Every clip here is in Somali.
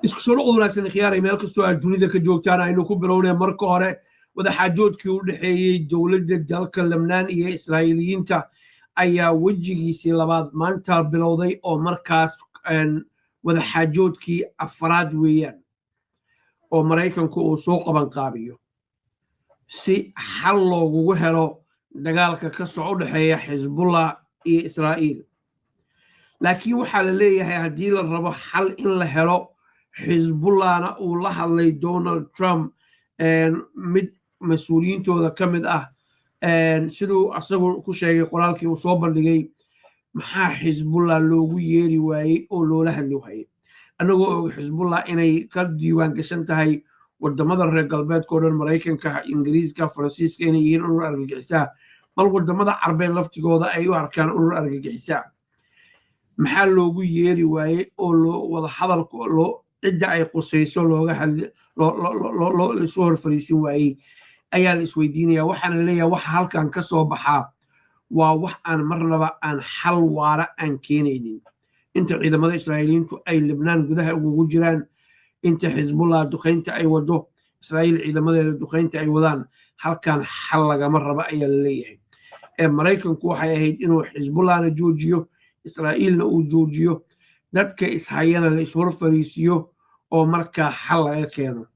isku soo noqod wanaagsan khiyaaray meel kastoo aad dunida ka joogtaan aynu ku bilownay marka hore wadaxaajoodkii u dhexeeyey dowladda dalka Lebnaan iyo Israa'iiliyiinta ayaa wejigiisii labaad maanta bilowday oo markaas wadaxaajoodkii afraad weeyaan oo Mareykanku uu soo qaban qaabiyo si xal loogu helo dagaalka ka soo dhaxeeya Xisbullah iyo Israa'iil laakiin waxaa la leeyahay haddii la rabo xal in la helo Xisbullahna uu la hadlay Donald Trump mid mas'uuliyiintooda ka mid ah siduu asagu ku sheegay qoraalkii uu soo bandhigay maxaa Xisbullah loogu yeeri waayey oo loola hadli waayey anagoo og Xisbullah inay ka diiwaan gashan tahay wadamada reer galbeedka oo dhan Mareykanka Ingiriiska Faransiiska inay yihiin urur argagixisa bal wadamada Carbeed laftigooda ay u arkaan urur argagixisa maxaa loogu yeeri waayey oo loo wada hadalku loo cidda ay qusayso looga hadli loo soo horfariisin waayey ayaa la isweydiinaya waxaana leeyahay waxa halkan ka soo baxaa waa wax aan marnaba aan xal waara aan keenaynin inta ciidamada Israa'iiliyiintu ay Lebnaan gudaha ugu jiraan inta Xisbullah duqeynta ay wado Israa'iil ciidamadeeda duqeynta ay wadaan halkan xal lagama raba ayaa la leeyahay Mareykanku waxay ahayd inuu Xisbullahna joojiyo Israa'iilna uu joojiyo dadka ishayana la ishor fariisiyo oo markaa xal laga keeno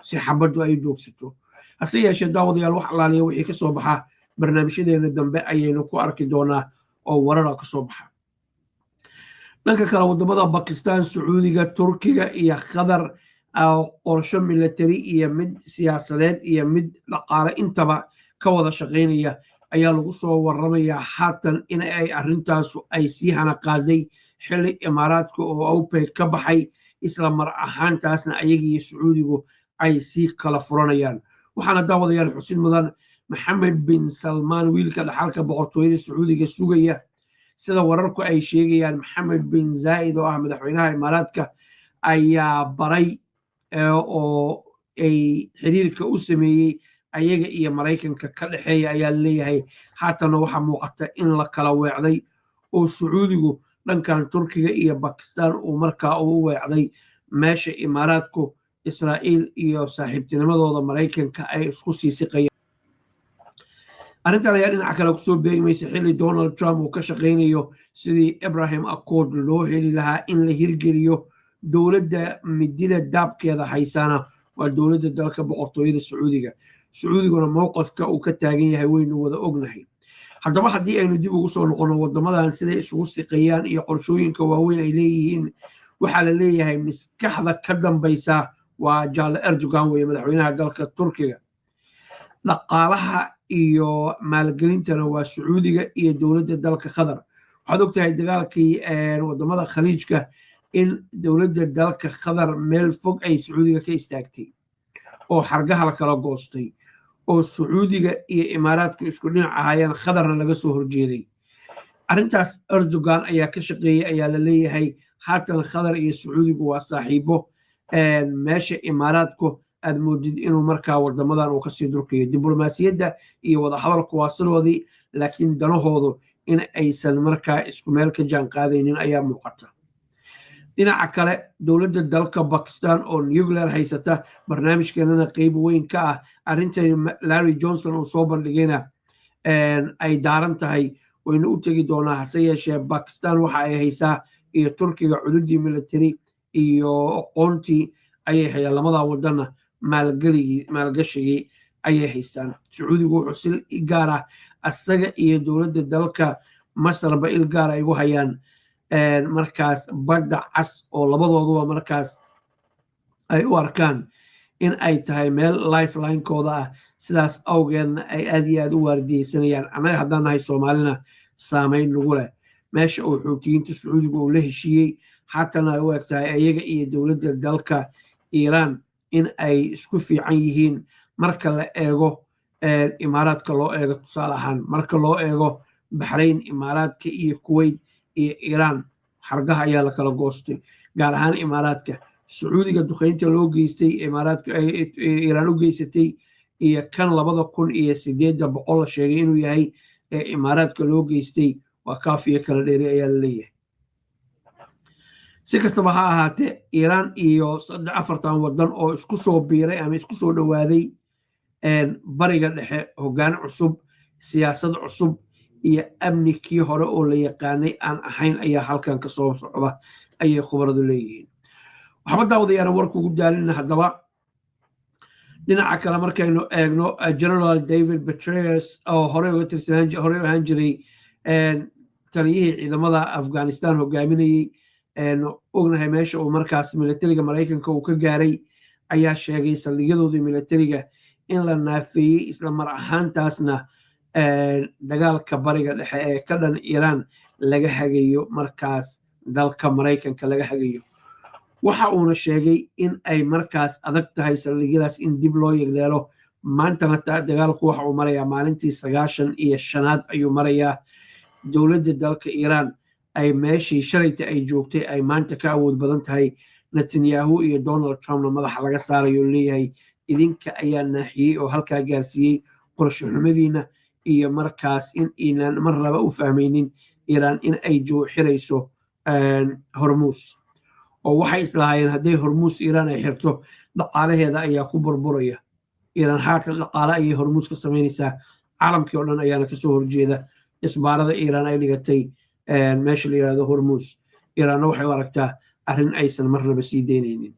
si xabadu ay joogsato hase yeeshee daawadayaal wax alaaliya wixii ka soo baxa barnaamijyadeena dambe ayaynu ku arki doonaa oo warara ka soo baxa dhanka kale wadamada Bakistan Sacuudiga Turkiga iyo Qatar qorshe military iyo mid siyaasadeed iyo mid dhaqaale intaba ka wada shaqeynaya ayaa lagu soo waramayaa haatan in ay arintaasu ay sii hana qaaday xilli Imaaraadka oo OPEC ka baxay isla mar ahaantaasna ayaga iyo Sacuudigu ay sii kala furanayaan waxaana daawadayaal xusin mudan Maxamed bin Salman wiilka dhaxalka boqortooyada Sacuudiga sugaya sida wararku ay sheegayaan Maxamed bin Zayed oo ah madaxweynaha Imaaraadka ayaa baray oo ay xiriirka u sameeyay ayaga iyo Mareykanka ka dhaxeeya ayaa leeyahay haatan waxa muuqata in la kala weecday oo Sacuudigu dhankan Turkiga iyo Bakistan uu markaa u weecday meesha Imaaraadku Israa'iil iyo saaxiibtinimadooda Mareykanka ay isku sii siqayaan arrintan ayaa dhinaca kale kusoo beegmaysa xilli Donald Trump uu ka shaqaynayo sidii Abraham Accord loo heli lahaa in la hirgeliyo dowladda midida daabkeeda haysana waa dowladda dalka boqortooyada Sacuudiguna mowqifka uu ka taagan yahay waynu wada ognahay haddaba haddii aynu dib ugu soo noqono wadamadan siday isugu siqayaan iyo qorshooyinka waaweyn ay leeyihiin waxaa la leeyahay maskaxda ka dambaysa waa Jaale Erdogan weeye madaxweynaha dalka Turkiga dhaqaalaha iyo maalgelintana waa Sacuudiga iyo dowladda dalka Qatar waxaad ogtahay dagaalkii wadamada khaliijka in dowladda dalka Qatar meel fog ay Sacuudiga ka istaagtay oo xargaha la kala goostay oo Sacuudiga iyo Imaaraadku isku dhinac ahaayeen Qatarna laga soo horjeeday arrintaas Erdogan ayaa ka shaqeeyay ayaa la leeyahay haatan Qatar iyo Sacuudigu waa saaxiibo meesha Imaaraadku aad moodid inuu markaa wadamadan uu kasii durkayo diblomaasiyadda iyo wada hadalku waa sidoodii laakiin danahoodu in aysan markaa isku meel ka jaan qaadaynin ayaa muuqata dhinaca kale dowladda dalka Bakistan oo nuclear haysata barnaamijkeennana qayb weyn ka ah arrinta Larry Johnson uu soo bandhigayna ay daaran tahay waynu u tegi doonaa hase yeeshee Bakistan waxa ay haysaa iyo Turkiga cududii military iyo aqoontii ayay hayaan lamada wadana maalgashigii ayay haystaan Sacuudigu wuxuu si gaar ah asaga iyo dowladda dalka Masarba il gaar ay ugu hayaan markaas badda cas oo labadooduba markaas ay u arkaan in ay tahay meel lifeline-kooda ah sidaas awgeedna ay aad iyo aad u waardiyeysanayaan annaga haddaan nahay Soomaalina saameyn nagu leh meesha uu xuutiyiinta Sacuudigu uu la heshiiyey haatana ay u eg tahay ayaga iyo dowladda dalka Iiraan in ay isku fiican yihiin marka la eego Imaaraadka loo eego tusaale ahaan marka loo eego Bahrain Imaaraadka iyo Kuwait iyo Iiraan xargaha ayaa la kala goostay gaar ahaan Imaaraadka Sacuudiga duqeynta loo geystay Imaaraadka Iiraan u geysatay iyo kan 2008 la sheegay inuu yahay Imaaraadka loo geystay waa kaafiya kala dheeri ayaa la leeyahay si kastaba ha ahaatee iiraan iyo 4 waddan oo isku soo biiray ama isku soo dhowaaday bariga dhexe hoggaan cusub siyaasad cusub iyo amni kii hore oo la yaqaanay aan ahayn ayaa halkan ka soo socda ayay khubaradu leeyihiin waxba daawadayaana warka ugu daalina haddaba dhinaca kale markaynu eegno general David Petraeus oo hore ahaan jiray taliyihii ciidamada Afghanistan hogaaminayay ognahay meesha uu markaas militariga Mareykanka uu ka gaaray ayaa sheegay saldhigyadoodii militariga in la naafeeyey isla mar ahaantaasna dagaalka bariga dhexe ee ka dhan Iiraan laga hagayo markaas dalka Mareykanka laga hagayo waxa uuna sheegay in ay markaas adag tahay saldhigyadaas in dib loo yegleelo maantana dagaalku waxa uu marayaa maalintii 95aad ayuu marayaa dowladda dalka Iiraan ay meeshii shalayta ay joogtay ay maanta ka awood badan tahay Netanyahu iyo Donald Trumpna madaxa laga saarayo leeyahay idinka ayaa naaxiyey oo halkaa gaarsiiyey qorshe xumadiina iyo markaas in inaan mar laba u fahmaynin Iiraan in ay xirayso Hormuz oo waxay islahaayeen hadday Hormuz Iiraan ay xirto dhaqaalaheeda ayaa ku burburaya Iiraan haatan dhaqaale ayay Hormuz ka samaynaysaa caalamkii oo dhan ayaana kasoo horjeeda isbaarada Iiraan ay dhigatay meesha la yiraahdo Hormuz Iiraanna waxay u aragtaa arrin aysan marnaba sii deynaynin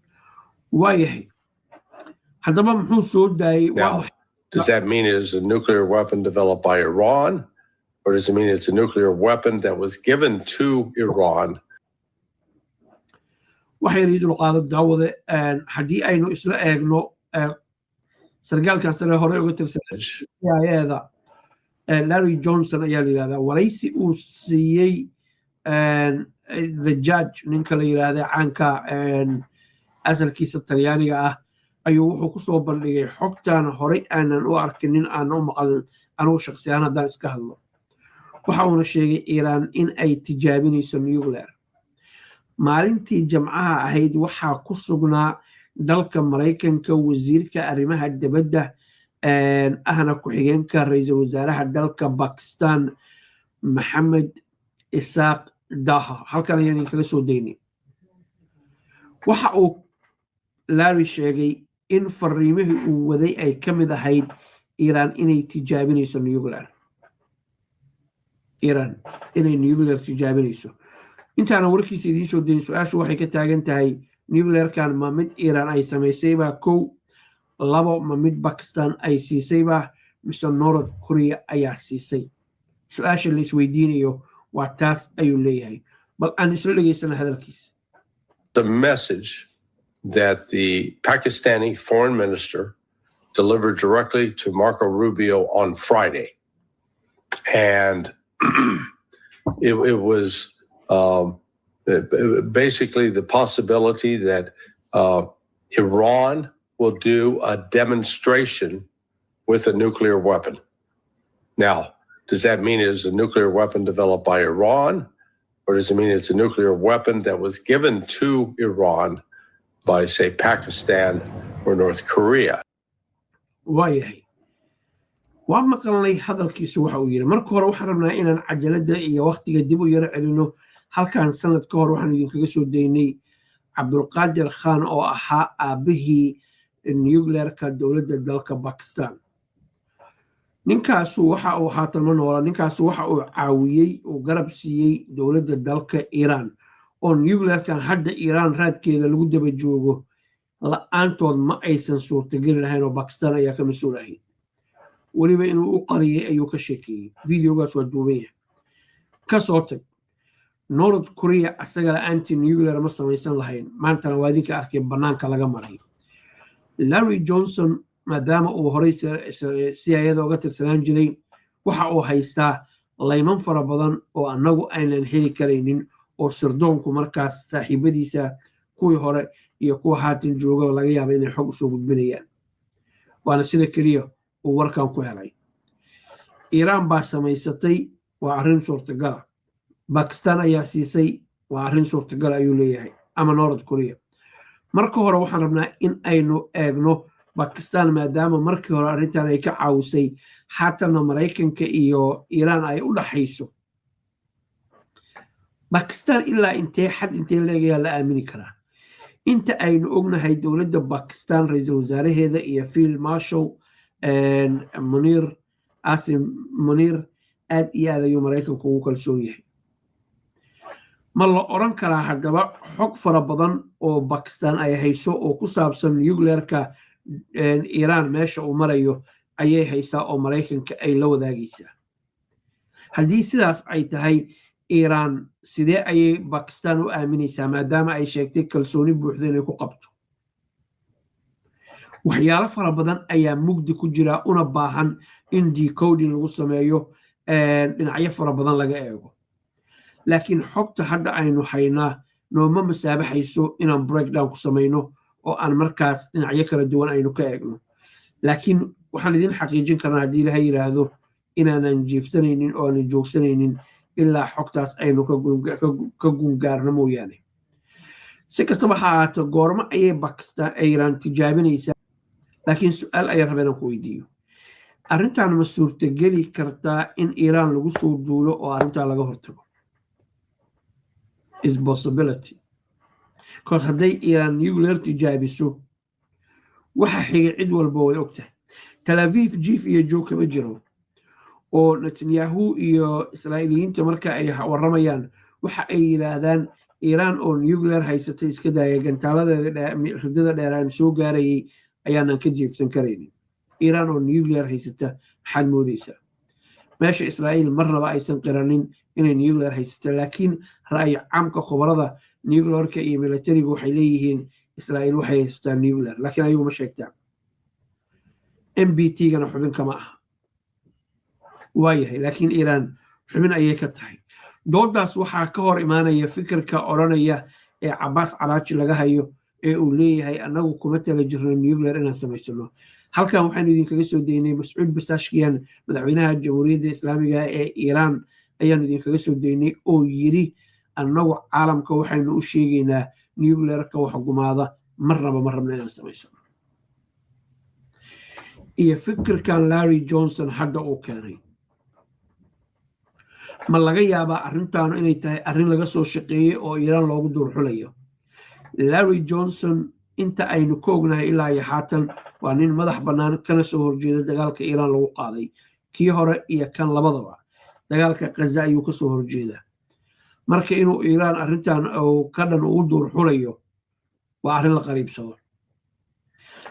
waayahay haddaba muxuu soo daayay Does that mean it is a nuclear weapon developed by Iran? Or does it mean it's a nuclear weapon that was given to Iran? waxay yidhi qaado daawade haddii aynu isla eegno sargaalkan sare hore uga tirsanay CIA-da Larry Johnson ayaa la yiraahdaa waraysi uu siiyey the judge ninka la yiraahdo caanka asalkiisa Talyaaniga ah ayuu wuxuu ku soo bandhigay xogtan hore aanan u arkinin aan u maqalin anigu shakhsiyan haddaan iska hadlo waxa uuna sheegay Iiraan in ay tijaabinayso nuclear maalintii Jimcaha ahayd waxaa ku sugnaa dalka Mareykanka wasiirka arrimaha dibadda ahna ku-xigeenka ra'iisul wasaaraha dalka Pakistan Mohammed Isaaq Daha halkan ayaan kala soo daynay waxa uu Larry sheegay in fariimihii uu waday ay ka mid ahayd Iiraan inay tijaabinayso nuclear tijaabinayso intaana warkiisa idiin soo dayn su-aashu waxay ka taagan tahay nuclearkan ma mid Iiraan ay samaysay baa 2 ma mid Pakistan ay siisay baa mise North Korea ayaa siisay su-aasha la isweydiinayo waa taas ayuu leeyahay bal aan isla dhageysana hadalkiisa The message that the Pakistani foreign minister delivered directly to Marco Rubio on Friday. And it was basically the possibility that Iran will do a demonstration with a nuclear weapon. Now, does that mean it is a nuclear weapon developed by Iran? Or does it mean it's a nuclear weapon that was given to Iran by, say, Pakistan or North Korea? waayahay waa maqalnay hadalkiisu waxa uu yiri marka hore waxaan rabnaa inaan cajalada iyo waqtiga dib u yara celino halkan sanad ka hor waxaan idinkaga soo daynay Cabdulqaadir Khan oo ahaa aabihii nuclearka dowladda dalka Pakistan ninkaasu waxa uu haatan ma noola ninkaasu waxa uu caawiyey uu garab siiyey dowladda dalka Iiraan oo nuclearkan hadda Iiraan raadkeeda lagu daba joogo la'aantood ma aysan suurtagali lahayn oo Pakistan ayaa ka mas'uul ahayd weliba inuu u qariyay ayuu ka sheekeeyey videogaas waa duuban yahay ka soo tag North Korea asaga anti nuclear ma samaysan lahayn maantana waa idinka arkay banaanka laga maray Larry Johnson maadaama uu horey CIA-da uga tirsanaan jiray waxa uu haystaa layman fara badan oo annagu aynan heli karaynin oo sirdoonku markaas saaxiibadiisa kuwii hore iyo kuwa haatan jooga laga yaabo inay xog usoo gudbinayaan waana sida keliya uu warkan ku helay Iiraan baa samaysatay waa arrin suurtagal Pakistan ayaa siisay waa arrin suurtagal ayuu leeyahay ama North Korea marka hore waxaan rabnaa in aynu eegno Pakistan maadaama markii hore arrintan ay ka caawisay haatana Mareykanka iyo Iiraan ay u dhaxayso باكستان إلا إنتي حد إنتي لاقيها لا آمني كرا إنت أين أغنى هاي دولة باكستان رئيس وزراء هذا يفيل مارشال منير آسم منير آد إياذا يوم رايكم كوكال سوريا ما الله أوران كرا حدبا حق فربضان أو باكستان أي هيسو أو كسابسن يغلركا إيران ماشا أو مريو أي هيسا أو مرايكن كأي لو ذاقيسا هل سيداس أي تهي إيران سيدي أي باكستان وآمنيسا ما دام أي شيكتي كالسوني بوحدين يكو قبتو وحيالا فربضان أي مجد كجرا أنباهن إن دي كودي لغو سمايو إن أي فربضان لغا إيغو لكن حقت حد أينو حينا نوما مسابح يسو إنان بريك داون كسمينو أو أن مركز إن عيكرا الدوان أينو كأيغنو لكن وحان دين حقيقين كان دي لهي رادو إنانا نجيفتنين أو نجوكسنين إلا حقتاس أينو كقون قارنمو يعني سيكا صباحات قورما أي باكستان أيران تجابين يسا لكن سؤال أي ربنا كويديو أرنتان مسور تقلي كرتا إن إيران لغو سور دولو أو أرنتان لغو هرتبو is possibility because hadday Iran nuclear tijaabiso waxa xiga cid walba way ogtahay Tel Aviv jiif iyo joog kama jiro oo Netanyahu iyo Israa'iiliyiinta marka ay waramayaan waxa ay yiraahdaan Iran oo nuclear haysatay iska daaya gantaaladeeda ridada dheeraan soo gaarayay ayaanan ka jiifsan karaynin Iran oo nuclear haysata maxaad moodaysaa meesha Israa'iil marnaba aysan qiranin inay nuclear haysata laakiin ra'yi caamka khubarada nuclearka iyo militariga waxay leeyihiin Israa'iil waxay haysataa nuclear laakiin ayagu ma sheegtaan MBT-gana xubin kama aha waayahay laakiin Iran xubin ayay ka tahay doodaas waxaa ka hor imaanaya fikirka oranaya ee Abbas Araachi laga hayo ee uu leeyahay anagu kuma tala jirno nuclear inaan samaysano halkan waxaan idinkaga soo daynay Mas'uud Basashkiyan madaxweynaha Jamhuuriyadda Islaamiga ee Iran ayaan idinkaga soo daynay oo yiri anagu caalamka waxaynu u sheegaynaa nuclearka wax gumaada marnaba ma rabno inaan samaysano iyo fikirkan Larry Johnson hadda uu keenay ma laga yaabaa arrintaanu inay tahay arrin laga soo shaqeeyay oo Iran loogu durxulayo Larry Johnson inta aynu ka ognahay ilaa iyo haatan waa nin madax bannaan kana soo horjeeda dagaalka Iran lagu qaaday kii hore iyo kan labadaba dagaalka Gaza ayuu ka soo horjeeda marka inuu Iran arrintan oo ka dhan u durxulayo waa arrin la qariibsado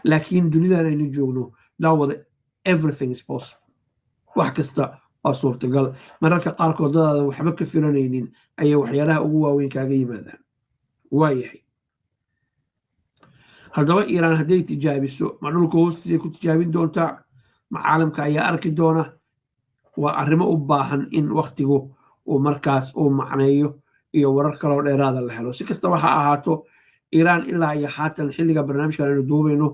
laakiin dunidan aynu joogno daawada everything is possible wax kasta waa suurtagal mararka qaarkood dadaadan waxba ka filanaynin ayay waxyaalaha ugu waaweyn kaaga yimaadaan waayahay haddaba Iran hadday tijaabiso ma dhulka hoostiisa ku tijaabin doontaa ma caalamka ayaa arki doona waa arrimo u baahan in waqtigu uu markaas uu macneeyo iyo warar kaloo dheeraada la helo si kastaba ha ahaato Iran ilaa iyo haatan xilliga barnaamijkan aynu duubayno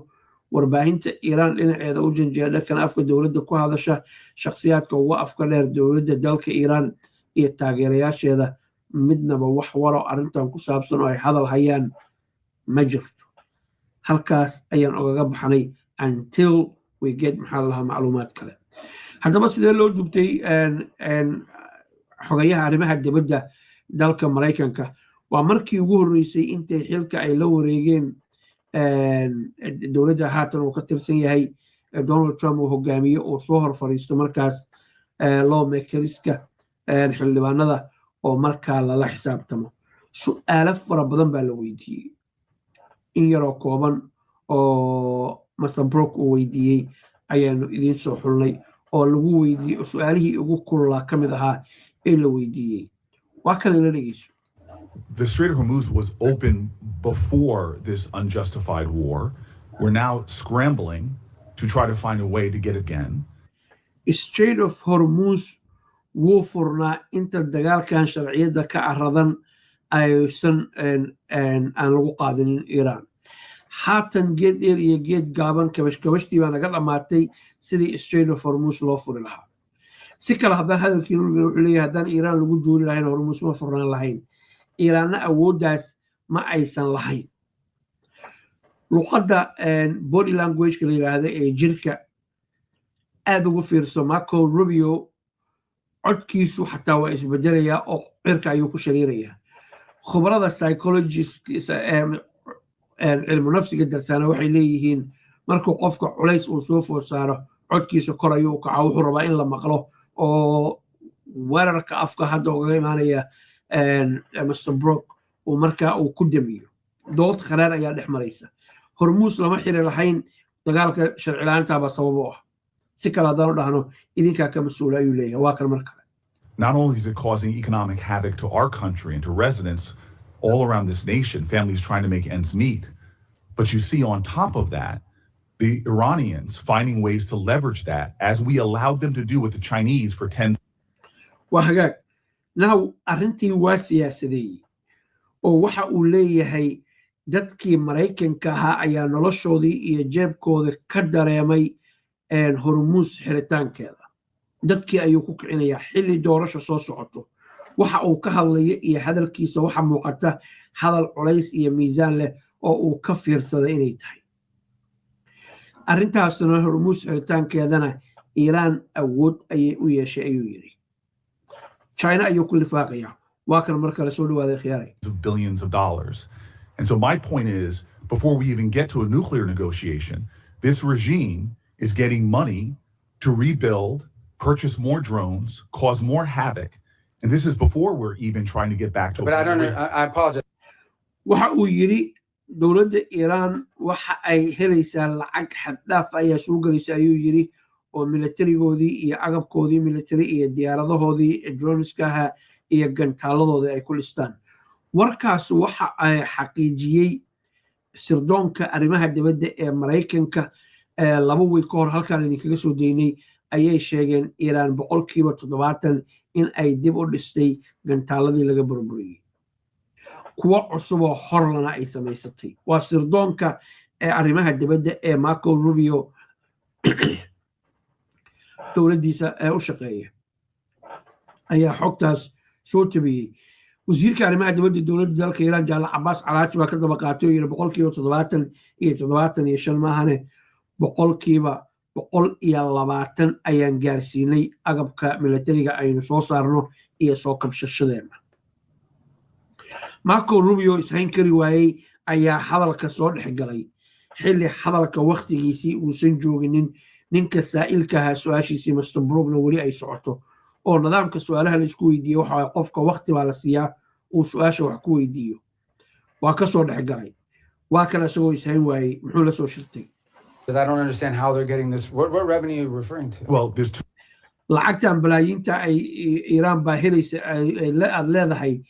warbaahinta Iran dhinaceeda u janjeeda kan afka dowladda ku hadasha shakhsiyaadka ugu afka dheer dowladda dalka Iran iyo taageerayaasheeda midnaba wax waro arrintan ku saabsan oo ay hadal hayaan ma jirto halkaas ayaan ogaga baxnay until we get maxaa lahaa macluumaad kale haddaba sidee loo dubtay xogayaha arrimaha dibadda dalka Mareykanka waa markii ugu horreysay intay xilka ay la wareegeen dowladda haatan uu ka tirsan yahay Donald Trump uu hogaamiyo oo soo hor fariisto markaas lawmakeriska xildhibaanada oo markaa lala xisaabtamo su'aalo fara badan baa la weydiiyey in yaroo kooban oo Masanbrook uu weydiiyey ayaanu idiin soo xulnay oo lagu weydiiyey su'aalihii ugu kululaa ka mid ahaa ee la weydiiyey waa kan la dhegeyso The Strait of Hormuz was open before this unjustified war. We're now scrambling to try to find a way to get it again. Strait of Hormuz wuu furnaa inta dagaalkan sharciyada ka caradan aysan aan lagu qaadinin Iran. Haatan geed dheer iyo geed gaaban kabashtii baa naga dhamaatay sidii Strait of Hormuz loo furi lahaa. Si kale haddaan hadalkiinu wuxuu leeyahay haddaan Iran lagu duuli lahayn Hormuz ma furnaan lahayn. Iranna awooddaas ma aysan lahayn luqadda body language-ka la yiraahdo ee jirka aad ugu fiirso Marco Rubio codkiisu xataa waa isbedelayaa oo cirka ayuu ku shariirayaa khubarada psychologist cilmu nafsiga darsaana waxay leeyihiin markuu qofka culays uu soo food saaro codkiisa kor ayuu u kaca wuxuu rabaa in la maqlo oo weerarka afka hadda ugaga imaanaya Mr. Brock uu markaa uu ku damiyo dood kharaar ayaa dhex maraysa hormuus lama xiri lahayn dagaalka sharci la'aantaaba sabab u ah si kale haddaan u dhahno idinkaa ka mas-uula ayuu leeyahay waa kan mar kale. Not only is it causing economic havoc to our country and to residents all around this nation, families trying to make ends meet, but you see on top of that, the Iranians finding ways to leverage that as we allowed them to do with the Chinese for 10. waa hagaag now arrintii waa siyaasadeeyey oo waxa uu leeyahay dadkii maraykanka ahaa ayaa noloshoodii iyo jeebkooda ka dareemay hormuus xiritaankeeda dadkii ayuu ku kicinayaa xilli doorasho soo socoto waxa uu ka hadlaya iyo hadalkiisa waxa muuqata hadal culays iyo miisaan leh oo uu ka fiirsaday inay tahay arrintaasna hormuus xiritaankeedana iiraan awood ayay u yeeshay ayuu yidhi China ayuu ku lifaaqaya waa kan mar kale soo dhawaaday khiyaaray billions of dollars. And so my point is, before we even get to a nuclear negotiation, this regime is getting money to rebuild, purchase more drones, cause more havoc. And this is before we're even trying to get back to. But I apologize. waxa uu yidhi dowladda Iiraan waxa ay helaysaa lacag xad dhaaf ayaa soo gelaysa ayuu yidhi oo militarigoodii iyo agabkoodii military iyo diyaaradahoodii droneskaha iyo gantaaladooda ay ku listaan warkaas waxa ay xaqiijiyey sirdoonka arrimaha dibadda ee Maraykanka 2 week ka hor halkaan idinkaga soo deynay ayay sheegeen Iiraan 70% in ay dib u dhistay gantaaladii laga burburiyey kuwa cusub oo horlana ay samaysatay waa sirdoonka arrimaha dibadda ee Marco Rubio dowladdiisa u shaqeeya ayaa xogtaas soo tabiyey wasiirka arrimaha dibadda dowladda dalka Iiraan Jaale Cabbaas Calaaji baa ka daba qaatay oo yiri 70% maahane 120% ayaan gaarsiinay agabka militariga aynu soo saarno iyo soo kabshashadeena Marco Rubio ishayn kari waayay ayaa hadalka soo dhex galay xilli hadalka waqtigiisii uusan jooginin ninka saa'ilka ahaa su'aashiisii Mr. Brockna weli ay socoto oo nidaamka su'aalaha la isku weydiiyo waxa qofka waqti baa la siiyaa uu su'aasha wax ku weydiiyo waa ka soo dhex galay waa kan isagoo ishayn waayay muxuu la soo shirtay Because I don't understand how they're getting this. What revenue are you referring to? Well, there's two. lacagtan balaayiinta ay Iiraan baa helaysa aad leedahay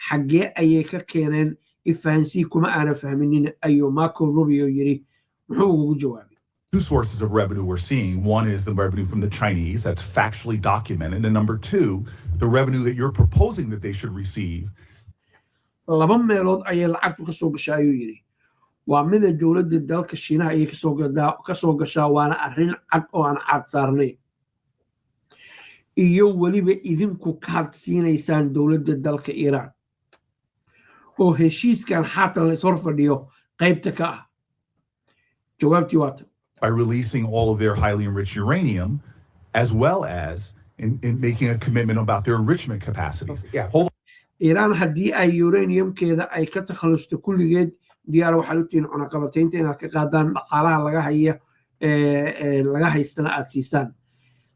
xaggee ayay ka keeneen ifaansii kuma aana fahminin ayuu Marco Rubio yiri muxuu ugu jawaabay Two sources of revenue we're seeing. One is the revenue from the Chinese, that's factually documented. And number two, the revenue that you're proposing that they should receive. laba meelood ayay lacagtu ka soo gashaa ayuu yiri waa mida dowladda dalka Shiinaha ay ka soo gashaa waana arrin cad oo aan cad saarnay iyo waliba idinku ka hadsiinaysaan dowladda dalka Iiraan oo heshiiskan haatan la soo fadhiyo qaybta ka ah jawaabtii waa by releasing all of their highly enriched uranium, as well as in making a commitment about their enrichment capacities. Yeah. Iiraan haddii ay uraniumkeeda ay ka takhalusto kulligeed diyaar waxay u tihiin cunaqabataynta inaad ka qaadaan dhaqaalaha laga haystana aad siisaan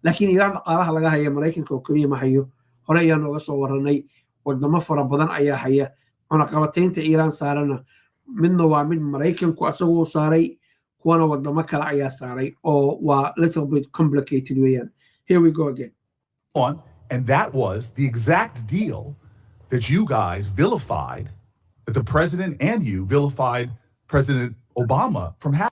laakiin Iiraan dhaqaalaha laga haya Maraykanka oo kaliya ma hayo hore ayaan nooga soo waranay wadamo fara badan ayaa haya cunaqabataynta Iiraan saarana midna waa mid Maraykanku asagoo saaray kuwana wadamo kale ayaa saaray oo waa little bit complicated weeyaan here we go again and that was the exact deal that you guys vilified, that the president and you vilified President Obama from having.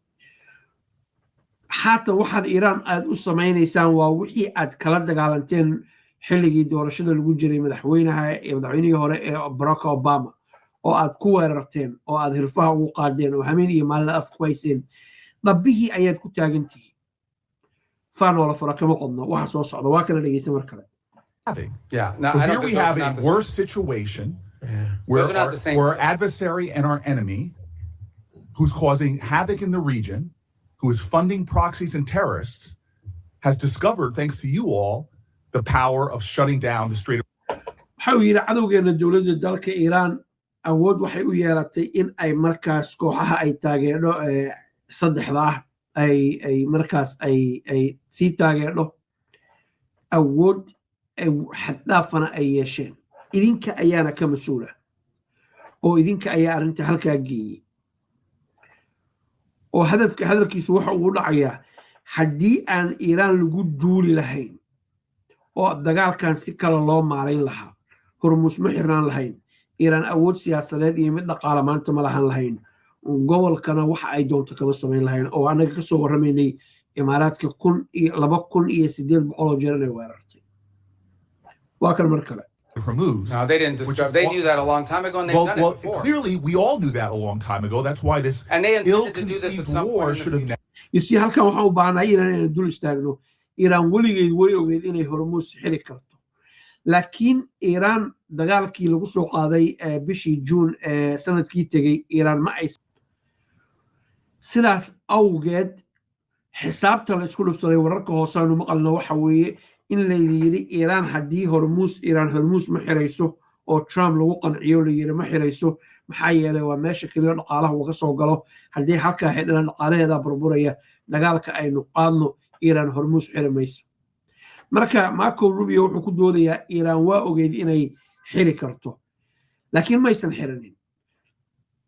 Haatan waxaad Iiraan aad u samaynaysaan waa wixii aad kala dagaalanteen xilligii doorashada lagu jiray madaxweynihii hore ee Barack Obama oo aad ku weerarteen oo aad hilfaha ugu qaadeen oo hameen iyo maalin af ku hayseen dhabbihii ayaad ku taagantihiin faanoola fara kama qodno waxa soo socda waa kala dhegeysan mar kale Yeah. No, so I here don't we have a worse situation where our adversary and our enemy, who's causing havoc in the region, who is funding proxies and terrorists, has discovered, thanks to you all, the power of shutting down the Strait of waxa uu yidhi cadowgeena dowladda dalka iiraan awood waxay u yeelatay in ay markaas kooxaha ay taageedho saddexda ah ay markaas ay sii taageedho awood xaddhaafana ay yeesheen idinka ayaana ka mas-uula oo idinka ayaa arrinta halkaa geeyey oo hadalkiisu waxa uu dhacayaa haddii aan iiraan lagu duuli lahayn oo dagaalkan si kale loo maarayn lahaa hormuus ma xirnaan lahayn iiraan awood siyaasadeed iyo mid dhaqaale maanta ma lahan lahayn gobolkana waxa ay doonto kama samayn lahayn oo annaga ka soo warramaynay imaaraadka 2,800 jeer inay weerartay waa kan mar kale Hormuz. No, they didn't discover. They knew that a long time ago, and they've done it before. Clearly, we all knew that a long time ago. That's why this and they intended to do this at some war point should in the have future. You see, halkan waxaan u baahanahay inaan dul istaagno iiraan weligeed way ogeed inay hormuus xiri karto laakiin iiraan dagaalkii lagu soo qaaday bishii juun sanadkii tegey iiraan ma ay sidaas awgeed xisaabta la isku dhufsaday wararka hoosaanu maqalno waxa weeye in la yiri iiraan haddii iiraan hormuus ma xirayso oo Trump lagu qanciyo la yiri ma xirayso maxaa yeelay waa meesha kaliya dhaqaalaha uu ka soo galo haddii halkaa xidhan dhaqaalaheeda burburaya dagaalka aynu qaadno iiraan hormuus xiri mayso marka Marco Rubio wuxuu ku doodayaa iiraan waa ogeyd inay xiri karto laakiin ma aysan xirinin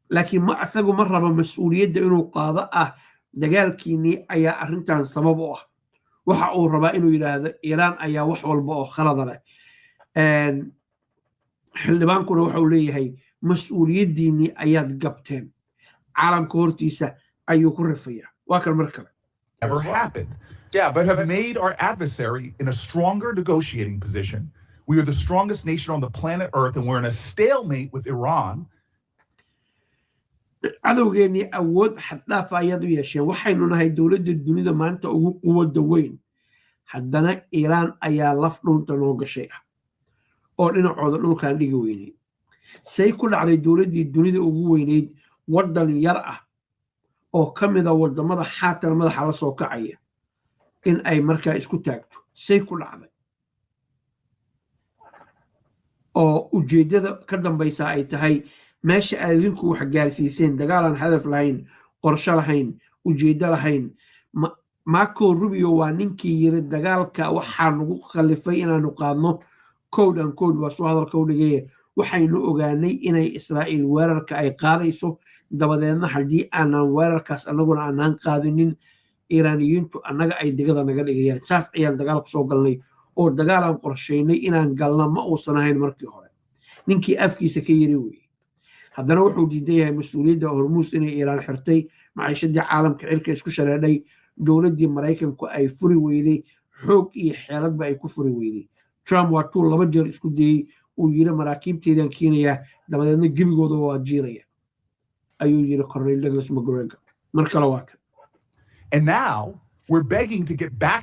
laakiin ma asagu ma raba mas'uuliyadda inuu qaado dagaalkiinii ayaa arrintan sabab u ah waxa uu rabaa inuu yiraahdo iiraan ayaa wax walba oo khalad leh xildhibaankuna waxa uu leeyahay mas'uuliyaddiinii ayaad gabteen caalamka hortiisa ayuu ku rifayaa waa kan mar kale never happened. Yeah, but We have made our adversary in a stronger negotiating position. We are the strongest nation on the planet Earth, and we're in a stalemate with Iran. cadowgeennii awood xaddhaaf ayaad u yeesheen waxaynu nahay dowladda dunida maanta ugu quwadda weyn haddana iiraan ayaa laf dhunta noo gashay oo dhinacooda dhulkaan dhigi weynay say ku dhacday dowladdii dunida ugu weynayd waddan yar oo ka mida waddamada xaatan madaxa la soo kacaya in ay markaa isku taagto say ku dhacday oo ujeeddada ka dambaysa ay tahay meesha aad idinku wax gaarsiiseen dagaalaan hadaf lahayn qorshe lahayn ujeeddo lahayn Marco Rubio waa ninkii yiri dagaalka waxaa nagu khalifay inaanu qaadno code waa soo hadalka u dhigay waxaynu ogaanay inay Israa'iil weerarka ay qaadayso dabadeedna haddii aanan weerarkaas annaguna aanan qaadinin Iiraaniyiintu annaga ay digada naga dhigayaan saas ayaan dagaalku soo galnay oo dagaalaan qorsheynay inaan galno ma uusan ahayn markii hore ninkii afkiisa ka yiri weey haddana wuxuu diidan yahay mas'uuliyadda hormuus inay iiraan xirtay maciishadii caalamka cirka isku shareedhay dowladdii maraykanku ay furi weyday xoog iyo xeeladba ay ku furi weyday Trump waa tuu 2 jeer isku dayay uu yiri maraakiibteedan keenaya dabadeedna gebigooda waa jiiraya ayuu yiri Colonel Douglas McGregor mar kale waa And now we're begging to get back